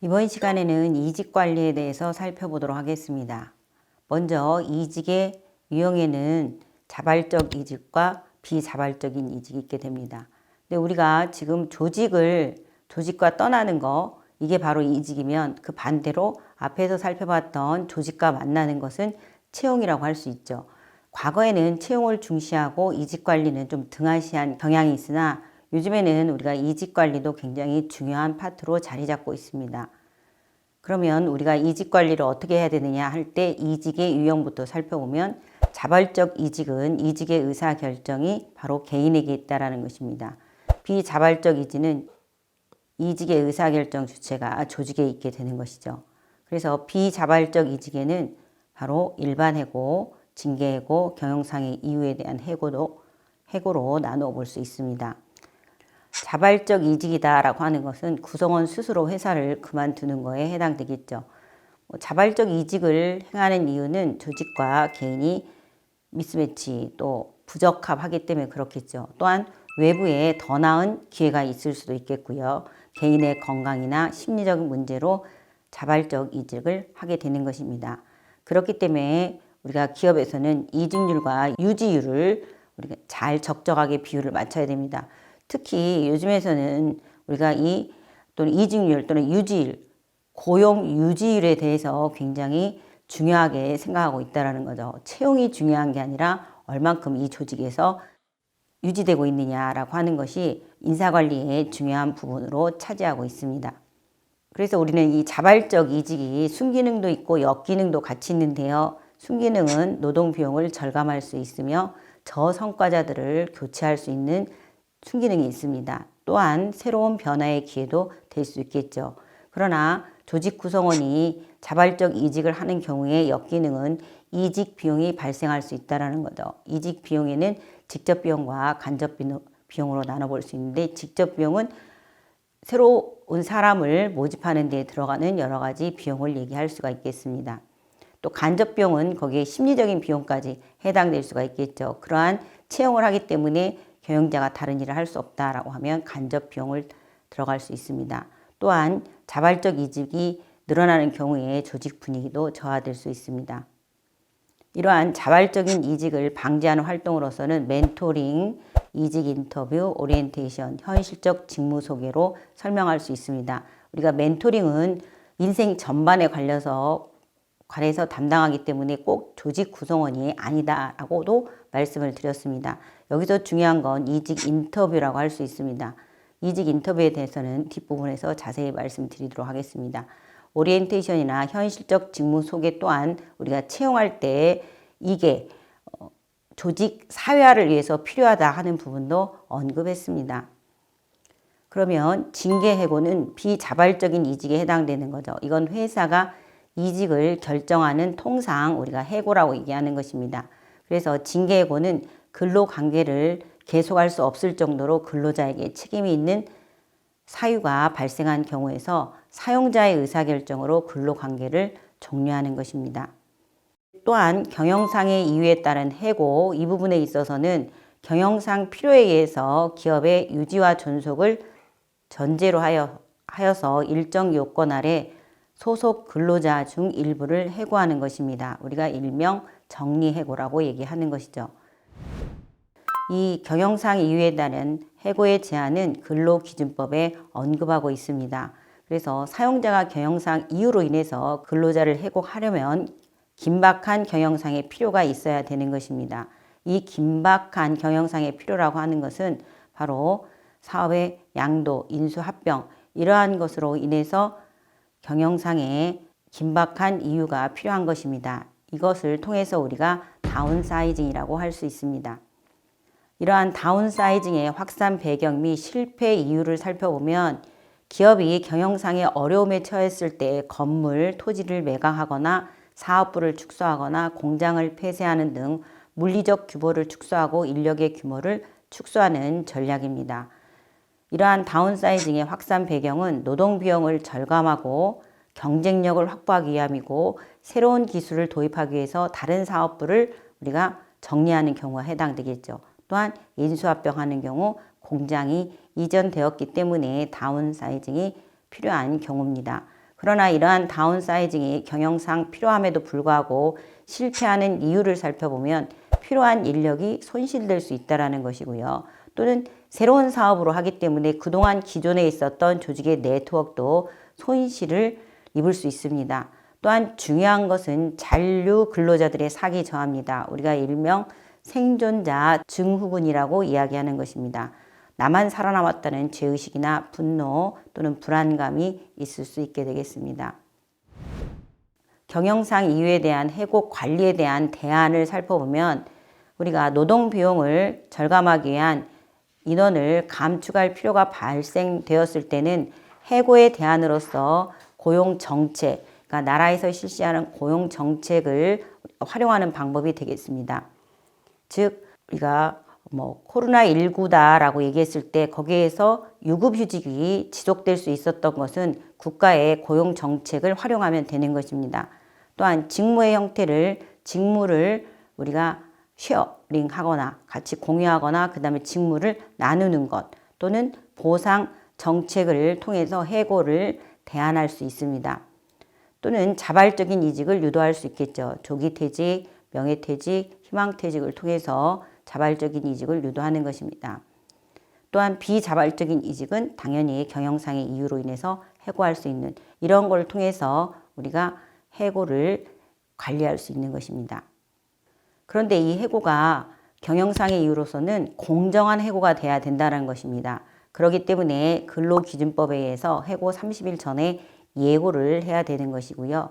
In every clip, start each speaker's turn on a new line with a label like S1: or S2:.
S1: 이번 시간에는 이직 관리에 대해서 살펴보도록 하겠습니다. 먼저 이직의 유형에는 자발적 이직과 비자발적인 이직이 있게 됩니다. 근데 우리가 지금 조직과 떠나는 거, 이게 바로 이직이면 그 반대로 앞에서 살펴봤던 조직과 만나는 것은 채용이라고 할 수 있죠. 과거에는 채용을 중시하고 이직 관리는 좀 등한시한 경향이 있으나 요즘에는 우리가 이직 관리도 굉장히 중요한 파트로 자리 잡고 있습니다. 그러면 우리가 이직 관리를 어떻게 해야 되느냐 할 때 이직의 유형부터 살펴보면 자발적 이직은 이직의 의사결정이 바로 개인에게 있다는 것입니다. 비자발적 이직은 이직의 의사결정 주체가 조직에 있게 되는 것이죠. 그래서 비자발적 이직에는 바로 일반 해고, 징계 해고, 경영상의 이유에 대한 해고로 나누어 볼 수 있습니다. 자발적 이직이다라고 하는 것은 구성원 스스로 회사를 그만두는 거에 해당되겠죠. 자발적 이직을 행하는 이유는 조직과 개인이 미스매치 또 부적합하기 때문에 그렇겠죠. 또한 외부에 더 나은 기회가 있을 수도 있겠고요. 개인의 건강이나 심리적인 문제로 자발적 이직을 하게 되는 것입니다. 그렇기 때문에 우리가 기업에서는 이직률과 유지율을 우리가 잘 적정하게 비율을 맞춰야 됩니다. 특히 요즘에서는 우리가 또는 이직률 또는 유지율, 고용 유지율에 대해서 굉장히 중요하게 생각하고 있다는 거죠. 채용이 중요한 게 아니라 얼만큼 이 조직에서 유지되고 있느냐라고 하는 것이 인사관리의 중요한 부분으로 차지하고 있습니다. 그래서 우리는 이 자발적 이직이 순기능도 있고 역기능도 같이 있는데요. 순기능은 노동비용을 절감할 수 있으며 저성과자들을 교체할 수 있는 순기능이 있습니다. 또한 새로운 변화의 기회도 될 수 있겠죠. 그러나 조직 구성원이 자발적 이직을 하는 경우에 역기능은 이직 비용이 발생할 수 있다는 거죠. 이직 비용에는 직접 비용과 간접 비용으로 나눠볼 수 있는데 직접 비용은 새로운 사람을 모집하는 데 들어가는 여러 가지 비용을 얘기할 수가 있겠습니다. 또 간접 비용은 거기에 심리적인 비용까지 해당될 수가 있겠죠. 그러한 채용을 하기 때문에 경영자가 다른 일을 할 수 없다라고 하면 간접 비용을 들어갈 수 있습니다. 또한 자발적 이직이 늘어나는 경우에 조직 분위기도 저하될 수 있습니다. 이러한 자발적인 이직을 방지하는 활동으로서는 멘토링, 이직 인터뷰, 오리엔테이션, 현실적 직무 소개로 설명할 수 있습니다. 우리가 멘토링은 인생 전반에 관해서 담당하기 때문에 꼭 조직 구성원이 아니다라고도 말씀을 드렸습니다. 여기서 중요한 건 이직 인터뷰라고 할 수 있습니다. 이직 인터뷰에 대해서는 뒷부분에서 자세히 말씀드리도록 하겠습니다. 오리엔테이션이나 현실적 직무 소개 또한 우리가 채용할 때 이게 조직 사회화를 위해서 필요하다 하는 부분도 언급했습니다. 그러면 징계 해고는 비자발적인 이직에 해당되는 거죠. 이건 회사가 이직을 결정하는 통상 우리가 해고라고 얘기하는 것입니다. 그래서 징계 해고는 근로관계를 계속할 수 없을 정도로 근로자에게 책임이 있는 사유가 발생한 경우에서 사용자의 의사결정으로 근로관계를 종료하는 것입니다. 또한 경영상의 이유에 따른 해고, 이 부분에 있어서는 경영상 필요에 의해서 기업의 유지와 존속을 전제로 하여서 일정 요건 아래 소속 근로자 중 일부를 해고하는 것입니다. 우리가 일명 정리해고라고 얘기하는 것이죠. 이 경영상 이유에 따른 해고의 제한은 근로기준법에 언급하고 있습니다. 그래서 사용자가 경영상 이유로 인해서 근로자를 해고하려면 긴박한 경영상의 필요가 있어야 되는 것입니다. 이 긴박한 경영상의 필요라고 하는 것은 바로 사업의 양도, 인수, 합병 이러한 것으로 인해서 경영상의 긴박한 이유가 필요한 것입니다. 이것을 통해서 우리가 다운사이징이라고 할 수 있습니다. 이러한 다운사이징의 확산 배경 및 실패 이유를 살펴보면 기업이 경영상의 어려움에 처했을 때 건물, 토지를 매각하거나 사업부를 축소하거나 공장을 폐쇄하는 등 물리적 규모를 축소하고 인력의 규모를 축소하는 전략입니다. 이러한 다운사이징의 확산 배경은 노동 비용을 절감하고 경쟁력을 확보하기 위함이고 새로운 기술을 도입하기 위해서 다른 사업부를 우리가 정리하는 경우가 해당되겠죠. 또한 인수합병하는 경우 공장이 이전되었기 때문에 다운사이징이 필요한 경우입니다. 그러나 이러한 다운사이징이 경영상 필요함에도 불구하고 실패하는 이유를 살펴보면 필요한 인력이 손실될 수 있다는 것이고요. 또는 새로운 사업으로 하기 때문에 그동안 기존에 있었던 조직의 네트워크도 손실을 입을 수 있습니다. 또한 중요한 것은 잔류 근로자들의 사기 저하입니다. 우리가 일명 생존자 증후군이라고 이야기하는 것입니다. 나만 살아남았다는 죄의식이나 분노 또는 불안감이 있을 수 있게 되겠습니다. 경영상 이유에 대한 해고 관리에 대한 대안을 살펴보면 우리가 노동 비용을 절감하기 위한 인원을 감축할 필요가 발생되었을 때는 해고의 대안으로서 고용 정책, 그러니까 나라에서 실시하는 고용 정책을 활용하는 방법이 되겠습니다. 즉 우리가 코로나19다라고 얘기했을 때 거기에서 유급휴직이 지속될 수 있었던 것은 국가의 고용 정책을 활용하면 되는 것입니다. 또한 직무를 우리가 쉐어링 하거나 같이 공유하거나 그 다음에 직무를 나누는 것 또는 보상 정책을 통해서 해고를 대안할 수 있습니다. 또는 자발적인 이직을 유도할 수 있겠죠. 조기퇴직, 명예퇴직, 희망퇴직을 통해서 자발적인 이직을 유도하는 것입니다. 또한 비자발적인 이직은 당연히 경영상의 이유로 인해서 해고할 수 있는 이런 걸 통해서 우리가 해고를 관리할 수 있는 것입니다. 그런데 이 해고가 경영상의 이유로서는 공정한 해고가 돼야 된다는 것입니다. 그렇기 때문에 근로기준법에 의해서 해고 30일 전에 예고를 해야 되는 것이고요.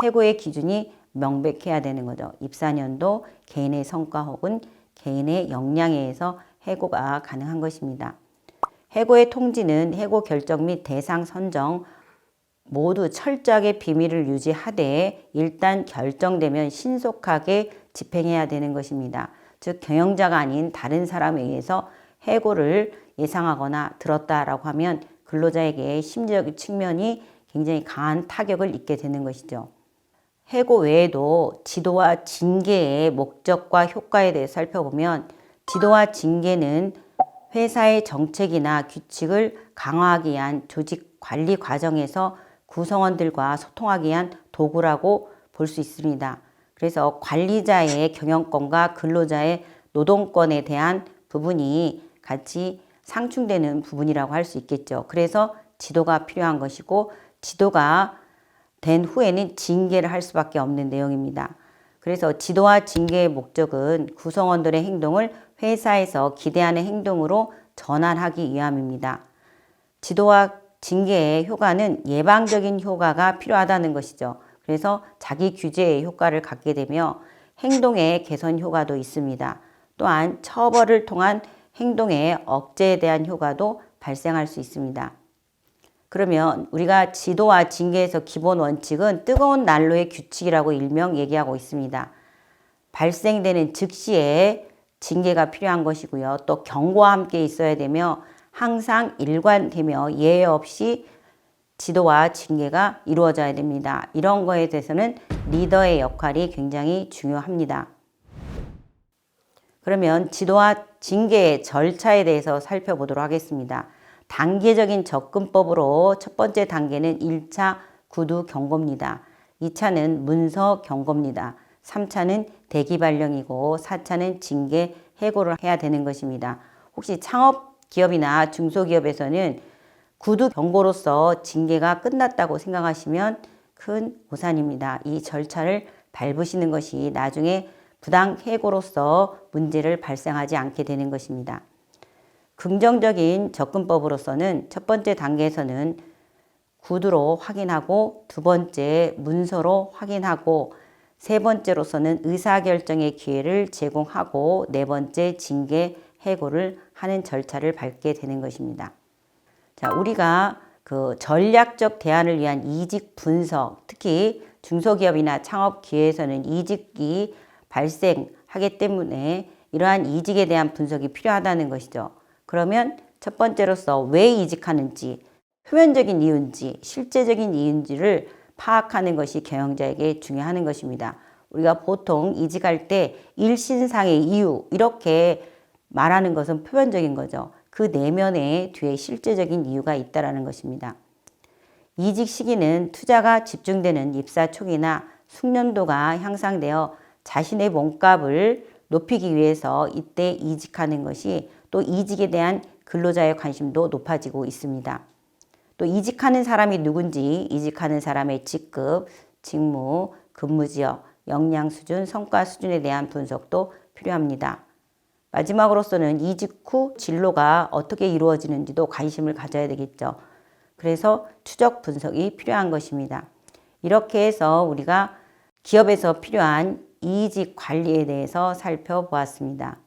S1: 해고의 기준이 명백해야 되는 거죠. 입사년도, 개인의 성과 혹은 개인의 역량에 의해서 해고가 가능한 것입니다. 해고의 통지는 해고 결정 및 대상 선정 모두 철저하게 비밀을 유지하되 일단 결정되면 신속하게 집행해야 되는 것입니다. 즉 경영자가 아닌 다른 사람에 의해서 해고를 예상하거나 들었다라고 하면 근로자에게 심리적 측면이 굉장히 강한 타격을 입게 되는 것이죠. 해고 외에도 지도와 징계의 목적과 효과에 대해 살펴보면 지도와 징계는 회사의 정책이나 규칙을 강화하기 위한 조직 관리 과정에서 구성원들과 소통하기 위한 도구라고 볼 수 있습니다. 그래서 관리자의 경영권과 근로자의 노동권에 대한 부분이 같이 상충되는 부분이라고 할 수 있겠죠. 그래서 지도가 필요한 것이고 지도가 된 후에는 징계를 할 수밖에 없는 내용입니다. 그래서 지도와 징계의 목적은 구성원들의 행동을 회사에서 기대하는 행동으로 전환하기 위함입니다. 지도와 징계의 효과는 예방적인 효과가 필요하다는 것이죠. 그래서 자기 규제의 효과를 갖게 되며 행동의 개선 효과도 있습니다. 또한 처벌을 통한 행동의 억제에 대한 효과도 발생할 수 있습니다. 그러면 우리가 지도와 징계에서 기본 원칙은 뜨거운 난로의 규칙이라고 일명 얘기하고 있습니다. 발생되는 즉시에 징계가 필요한 것이고요. 또 경고와 함께 있어야 되며 항상 일관되며 예외 없이 지도와 징계가 이루어져야 됩니다. 이런 거에 대해서는 리더의 역할이 굉장히 중요합니다. 그러면 지도와 징계의 절차에 대해서 살펴보도록 하겠습니다. 단계적인 접근법으로 첫 번째 단계는 1차 구두 경고입니다. 2차는 문서 경고입니다. 3차는 대기 발령이고 4차는 징계 해고를 해야 되는 것입니다. 혹시 창업기업이나 중소기업에서는 구두 경고로서 징계가 끝났다고 생각하시면 큰 오산입니다. 이 절차를 밟으시는 것이 나중에 부당 해고로서 문제를 발생하지 않게 되는 것입니다. 긍정적인 접근법으로서는 첫 번째 단계에서는 구두로 확인하고 두 번째 문서로 확인하고 세 번째로서는 의사결정의 기회를 제공하고 네 번째 징계 해고를 하는 절차를 밟게 되는 것입니다. 자, 우리가 그 전략적 대안을 위한 이직 분석, 특히 중소기업이나 창업기회에서는 이직이 발생하기 때문에 이러한 이직에 대한 분석이 필요하다는 것이죠. 그러면 첫 번째로서 왜 이직하는지, 표면적인 이유인지, 실제적인 이유인지를 파악하는 것이 경영자에게 중요한 것입니다. 우리가 보통 이직할 때 일신상의 이유 이렇게 말하는 것은 표면적인 거죠. 그 내면에 뒤에 실제적인 이유가 있다는 것입니다. 이직 시기는 투자가 집중되는 입사 초기나 숙련도가 향상되어 자신의 몸값을 높이기 위해서 이때 이직하는 것이 또 이직에 대한 근로자의 관심도 높아지고 있습니다. 또 이직하는 사람이 누군지, 이직하는 사람의 직급, 직무, 근무 지역, 역량 수준, 성과 수준에 대한 분석도 필요합니다. 마지막으로서는 이직 후 진로가 어떻게 이루어지는지도 관심을 가져야 되겠죠. 그래서 추적 분석이 필요한 것입니다. 이렇게 해서 우리가 기업에서 필요한 이직 관리에 대해서 살펴보았습니다.